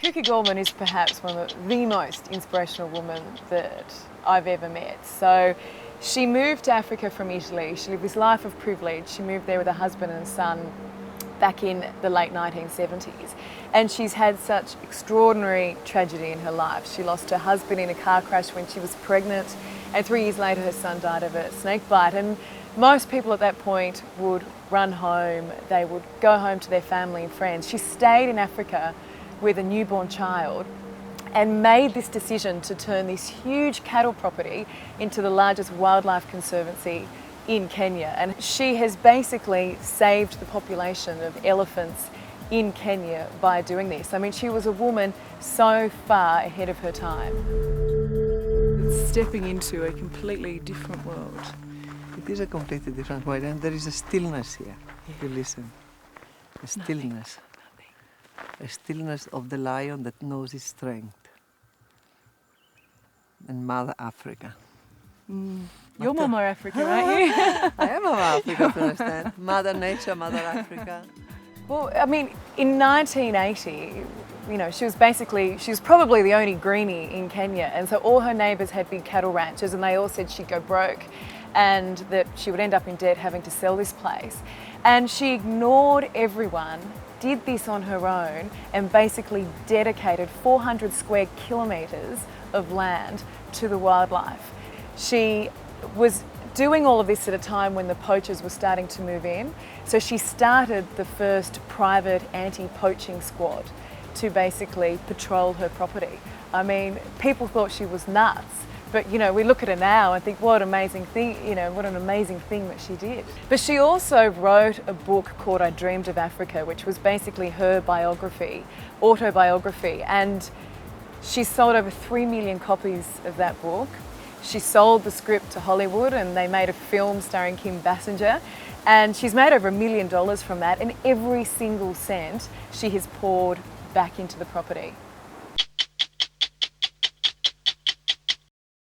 Kuki Gallmann is perhaps one of the most inspirational women that I've ever met. So she moved to Africa from Italy. She lived this life of privilege. She moved there with a husband and son back in the late 1970s. And she's had such extraordinary tragedy in her life. She lost her husband in a car crash when she was pregnant, and 3 years later her son died of a snake bite. And most people at that point would run home, they would go home to their family and friends. She stayed in Africa with a newborn child and made this decision to turn this huge cattle property into the largest wildlife conservancy in Kenya. And she has basically saved the population of elephants in Kenya by doing this. I mean, she was a woman so far ahead of her time. It's stepping into a completely different world. It is a completely different world, and there is a stillness here. If you listen, a stillness. A stillness of the lion that knows its strength. And Mother Africa. You're Mama Africa, aren't you? I am Mother Africa, to understand. Mother Nature, Mother Africa. Well, I mean, in 1980, you know, she was probably the only greenie in Kenya, and so all her neighbours had big cattle ranches, and they all said she'd go broke and that she would end up in debt having to sell this place. And she ignored everyone, did this on her own, and basically dedicated 400 square kilometres of land to the wildlife. She was doing all of this at a time when the poachers were starting to move in. So she started the first private anti-poaching squad to basically patrol her property. I mean, people thought she was nuts, but you know, we look at her now and think, what an amazing thing, you know, what an amazing thing that she did. But she also wrote a book called I Dreamed of Africa, which was basically her biography, autobiography, and she sold over 3 million copies of that book. She sold the script to Hollywood and they made a film starring Kim Basinger, and she's made over $1 million from that, and every single cent she has poured back into the property.